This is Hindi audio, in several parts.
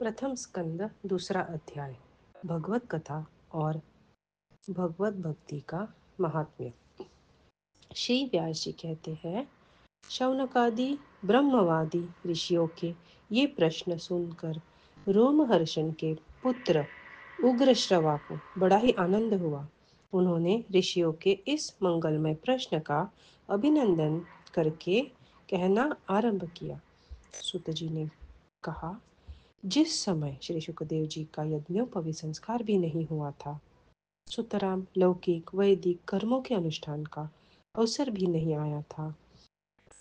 प्रथम स्कंद दूसरा अध्याय भगवत कथा और भगवत भक्ति का महात्म्य। श्री व्यास जी कहते हैं, शौनकादि ब्रह्मवादी ऋषियों के ये प्रश्न सुनकर रोमहर्षण के पुत्र उग्रश्रवा को बड़ा ही आनंद हुआ। उन्होंने ऋषियों के इस मंगलमय प्रश्न का अभिनंदन करके कहना आरंभ किया। सुत जी ने कहा, जिस समय श्री सुखदेव जी का यज्ञोपवीत संस्कार भी नहीं हुआ था, सुतराम लौकिक वैदिक कर्मों के अनुष्ठान का अवसर भी नहीं आया था,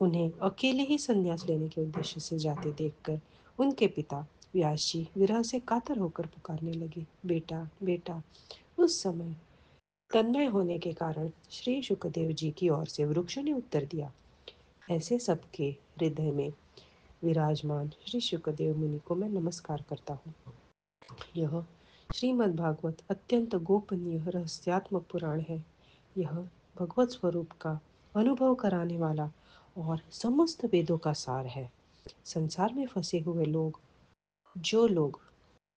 उन्हें अकेले ही संन्यास लेने के उद्देश्य से जाते देखकर उनके पिता व्यास जी विरह से कातर होकर पुकारने लगे, बेटा बेटा। उस समय तन्मय होने के कारण श्री सुखदेव जी की ओर से वृक्ष ने उत्तर दिया, ऐसे सबके हृदय में विराजमान श्री सुखदेव मुनि को मैं नमस्कार करता हूँ। यह श्रीमद् भागवत अत्यंत गोपनीय रहस्यात्मक पुराण है। यह भगवत स्वरूप का अनुभव कराने वाला और समस्त वेदों का सार है। संसार में फंसे हुए लोग, जो लोग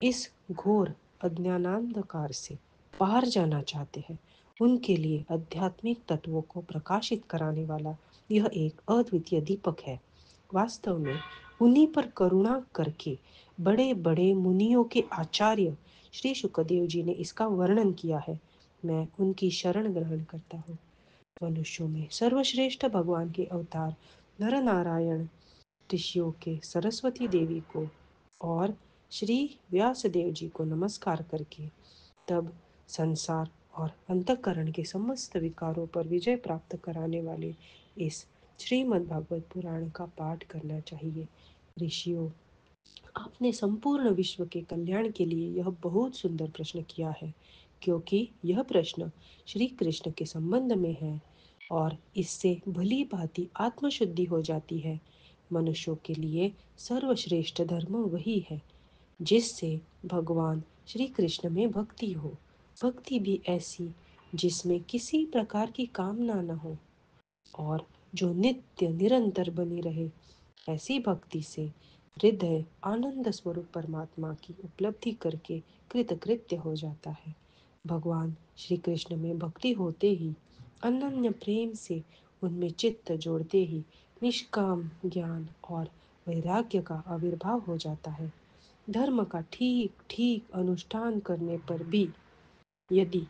इस घोर अज्ञानांधकार से पार जाना चाहते हैं, उनके लिए आध्यात्मिक तत्वों को प्रकाशित कराने वाला यह एक अद्वितीय दीपक है। वास्तव में उन्हीं पर करुणा करके बड़े बड़े मुनियों के आचार्य श्री शुकदेव जी ने इसका वर्णन किया है। मैं उनकी शरण ग्रहण करता हूँ। मनुष्यों में सर्वश्रेष्ठ भगवान के अवतार नर नारायण ऋषियों के सरस्वती देवी को और श्री व्यास देव जी को नमस्कार करके तब संसार और अंतःकरण के समस्त विकारों पर विजय प्राप्त कराने वाले इस श्रीमद् भागवत पुराण का पाठ करना चाहिए। ऋषियों, आपने संपूर्ण विश्व के कल्याण के लिए यह बहुत सुंदर प्रश्न किया है, क्योंकि यह प्रश्न श्री कृष्ण के संबंध में है और इससे भली भांति आत्मशुद्धि हो जाती है। मनुष्यों के लिए सर्वश्रेष्ठ धर्म वही है जिससे भगवान श्री कृष्ण में भक्ति हो। भक्ति भी ऐसी जिसमें किसी प्रकार की कामना न हो और जो नित्य निरंतर बनी रहे। ऐसी भक्ति से हृदय आनंद स्वरूप परमात्मा की उपलब्धि करके कृतकृत्य हो जाता है। भगवान श्री कृष्ण में भक्ति होते ही, अनन्य प्रेम से उनमें चित्त जोड़ते ही निष्काम ज्ञान और वैराग्य का आविर्भाव हो जाता है। धर्म का ठीक ठीक अनुष्ठान करने पर भी यदि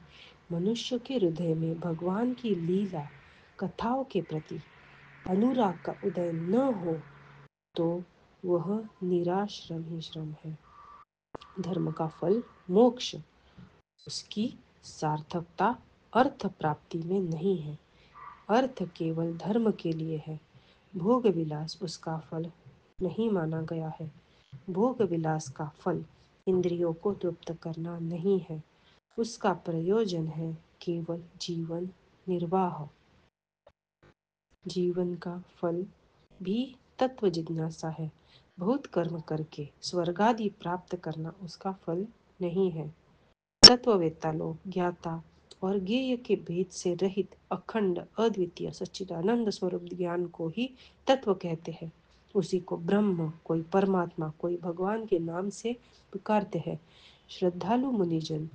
मनुष्य के हृदय में भगवान की लीला कथाओं के प्रति अनुराग का उदय न हो तो वह निराश्रम ही श्रम है। धर्म का फल मोक्ष, उसकी सार्थकता अर्थ प्राप्ति में नहीं है। अर्थ केवल धर्म के लिए है। भोग विलास उसका फल नहीं माना गया है। भोग विलास का फल इंद्रियों को तृप्त करना नहीं है। उसका प्रयोजन है केवल जीवन निर्वाह। जीवन का फल भी तत्व जिज्ञासा है। बहुत कर्म करके स्वर्ग आदि प्राप्त करना उसका फल नहीं है। तत्ववेत्ता लोग ज्ञाता और ज्ञेय के भेद से रहित अखंड अद्वितीय सच्चिदानंद स्वरूप ज्ञान को ही तत्व कहते हैं। उसी को ब्रह्म, कोई परमात्मा, कोई भगवान के नाम से पुकारते हैं। श्रद्धालु मुनिजन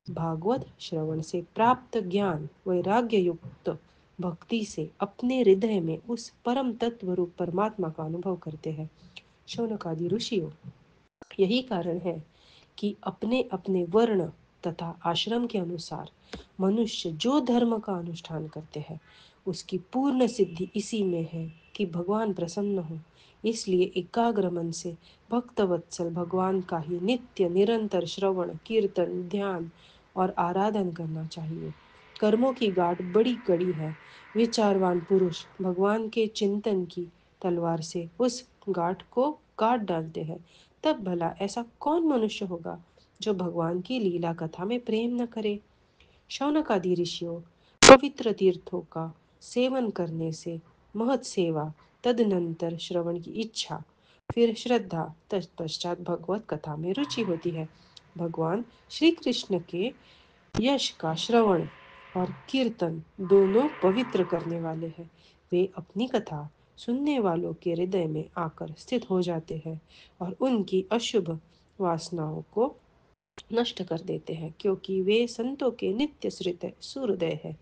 भागवत श्रवण से प्राप्त ज्ञान वैराग्य युक्त भक्ति से अपने हृदय में उस परम तत्व रूप परमात्मा का अनुभव करते हैं। शौनकादि ऋषियों, यही कारण है कि अपने अपने वर्ण तथा आश्रम के अनुसार मनुष्य जो धर्म का अनुष्ठान करते हैं, उसकी पूर्ण सिद्धि इसी में है कि भगवान प्रसन्न हो। इसलिए एकाग्र मन से भक्तवत्सल भगवान का ही नित्य निरंतर श्रवण कीर्तन ध्यान और आराधन करना चाहिए। कर्मों की गांठ बड़ी कड़ी है। विचारवान पुरुष भगवान के चिंतन की तलवार से उस गांठ को काट डालते हैं। तब भला ऐसा कौन मनुष्य होगा जो भगवान की लीला कथा में प्रेम न करे। शौनकादि ऋषियों, पवित्र तीर्थों का सेवन करने से महत सेवा, तदनंतर श्रवण की इच्छा, फिर श्रद्धा, तत्पश्चात भगवत कथा में रुचि होती है। भगवान श्री कृष्ण के यश का श्रवण और कीर्तन दोनों पवित्र करने वाले हैं। वे अपनी कथा सुनने वालों के हृदय में आकर स्थित हो जाते हैं और उनकी अशुभ वासनाओं को नष्ट कर देते हैं, क्योंकि वे संतों के नित्य सूर्योदय है।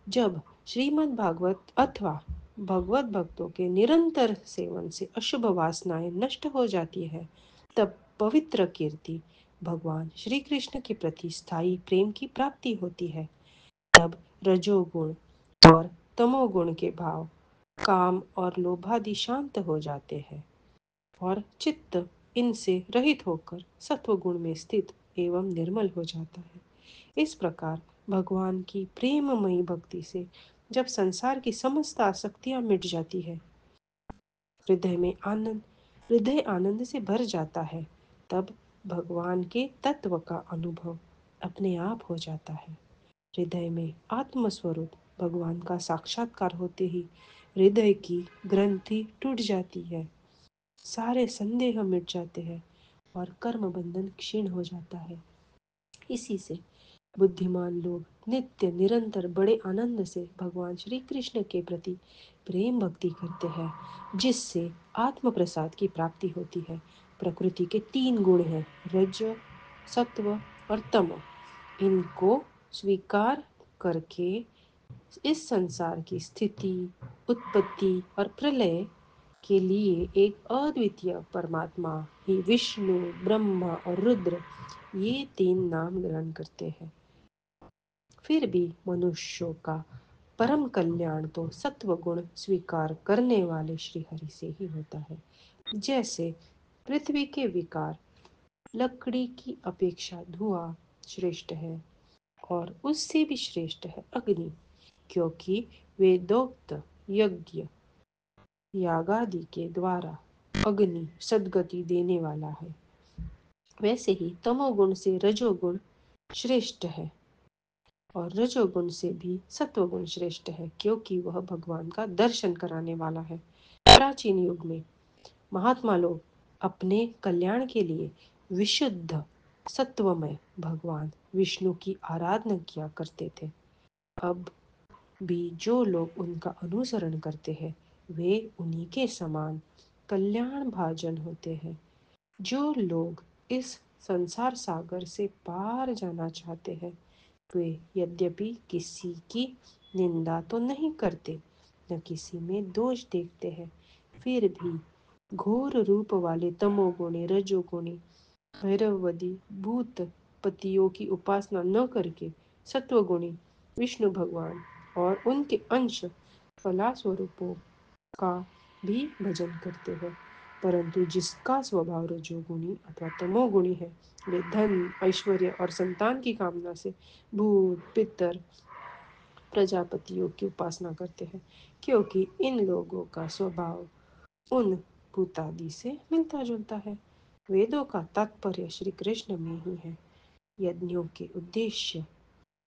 जब श्रीमद् भागवत अथवा भगवत भक्तों के निरंतर सेवन से अशुभ वासनाएं नष्ट हो जाती है, तब पवित्र कीर्ति भगवान श्री कृष्ण के प्रति स्थायी प्रेम की प्राप्ति होती है। तब रजोगुण और तमोगुण के भाव, काम और लोभादि शांत हो जाते हैं और चित्त इनसे रहित होकर सत्व गुण में स्थित एवं निर्मल हो जाता है। इस प्रकार भगवान की प्रेममयी भक्ति से जब संसार की समस्त आसक्तियां मिट जाती है, हृदय में आनंद हृदय आनंद से भर जाता है, तब भगवान के तत्व का अनुभव अपने आप हो जाता है। हृदय में आत्मस्वरूप भगवान का साक्षात्कार होते ही हृदय की ग्रंथि टूट जाती है, सारे संदेह मिट जाते हैं और कर्म बंधन क्षीण हो जाता है। इसी से बुद्धिमान लोग नित्य निरंतर बड़े आनंद से भगवान श्री कृष्ण के प्रति प्रेम भक्ति करते हैं, जिससे आत्म प्रसाद की प्राप्ति होती है। प्रकृति के तीन गुण हैं, रज, सत्व और तम। इनको स्वीकार करके इस संसार की स्थिति, उत्पत्ति और प्रलय के लिए एक अद्वितीय परमात्मा ही विष्णु, ब्रह्मा और रुद्र, ये तीन नाम ग्रहण करते हैं। फिर भी मनुष्यों का परम कल्याण तो सत्व गुण स्वीकार करने वाले श्री हरि से ही होता है। जैसे पृथ्वी के विकार, लकड़ी की अपेक्षा धुआं श्रेष्ठ है और उससे भी श्रेष्ठ है अग्नि, क्योंकि वेदोक्त यज्ञ यागादि के द्वारा अग्नि सद्गति देने वाला है। वैसे ही तमोगुण से रजोगुण श्रेष्ठ है और रजोगुण से भी सत्वगुण श्रेष्ठ है, क्योंकि वह भगवान का दर्शन कराने वाला है। प्राचीन युग में महात्मा लोग अपने कल्याण के लिए विशुद्ध सत्वमय भगवान विष्णु की आराधना किया करते थे। अब भी जो लोग उनका अनुसरण करते हैं, वे उन्हीं के समान कल्याण भाजन होते हैं। जो लोग इस संसार सागर से पार जाना चाहते हैं, वे यद्यपि किसी की निंदा तो नहीं करते, न किसी में दोष देखते हैं, फिर भी घोर रूप वाले तमोगुणी, रजोगुणी, भैरववादी भूत पतियों की उपासना न करके सत्वगुणी विष्णु भगवान और उनके अंश फला स्वरूपों का भी भजन करते हैं। परंतु जिसका स्वभाव रजोगुणी अथवा तमोगुणी है, वे धन, ऐश्वर्य और संतान की कामना से भूत, पितर, प्रजापतियों की उपासना करते हैं, क्योंकि इन लोगों का स्वभाव उन भूतादि से मिलता जुलता है। वेदों का तात्पर्य श्री कृष्ण में ही है। यज्ञों के उद्देश्य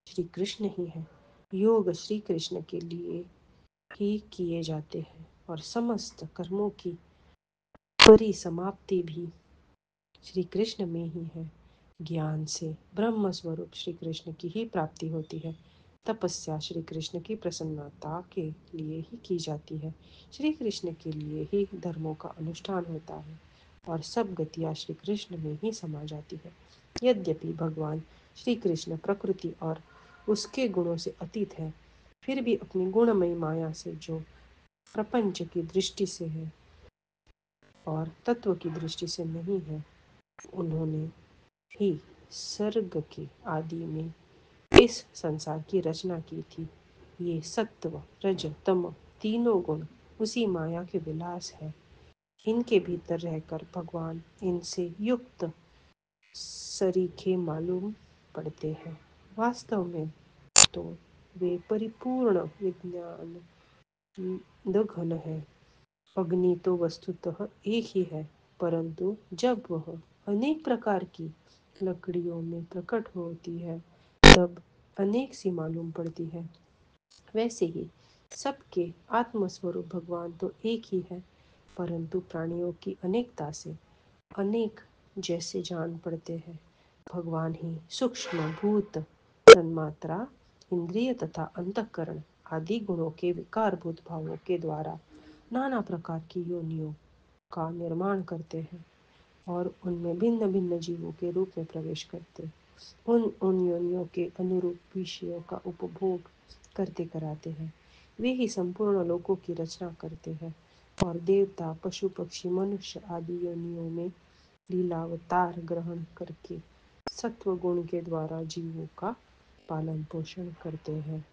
श्री कृष्ण ही है। योग श्री कृष्ण के लिए ही किए जाते हैं और समस्त कर्मों की परिसमाप्ति भी श्री कृष्ण में ही है। ज्ञान से ब्रह्म स्वरूप श्री कृष्ण की ही प्राप्ति होती है। तपस्या श्री कृष्ण की प्रसन्नता के लिए ही की जाती है। श्री कृष्ण के लिए ही धर्मों का अनुष्ठान होता है और सब गतियाँ श्री कृष्ण में ही समा जाती है। यद्यपि भगवान श्री कृष्ण प्रकृति और उसके गुणों से अतीत है, फिर भी अपनी गुणमयी माया से जो प्रपंच की दृष्टि से है और तत्व की दृष्टि से नहीं है, उन्होंने ही सर्ग के आदि में इस संसार की रचना की थी। ये सत्व, रज, तम तीनों गुण उसी माया के विलास है। इनके भीतर रहकर भगवान इनसे युक्त सरीखे मालूम पड़ते हैं। वास्तव में तो वे परिपूर्ण विज्ञान घन है। अग्नि तो वस्तुतः एक ही है, परंतु जब वह अनेक प्रकार की लकड़ियों में प्रकट होती है, तब अनेक सी मालूम पड़ती है। वैसे ही सबके आत्मस्वरूप भगवान तो एक ही है, परंतु प्राणियों की अनेकता से अनेक जैसे जान पड़ते हैं। भगवान ही सूक्ष्म भूत, तन्मात्रा, इंद्रिय तथा अंतःकरण आदि गुणों के विकारभूत भावों के द्वारा नाना प्रकार की योनियों का निर्माण करते हैं और उनमें भिन्न भिन्न जीवों के रूप में प्रवेश करते उन उन योनियों के अनुरूप विषयों का उपभोग करते कराते हैं। वे ही संपूर्ण लोकों की रचना करते हैं और देवता पशु पक्षी मनुष्य आदि योनियों में लीलावतार ग्रहण करके सत्व गुण के द्वारा जीवों का पालन पोषण करते हैं।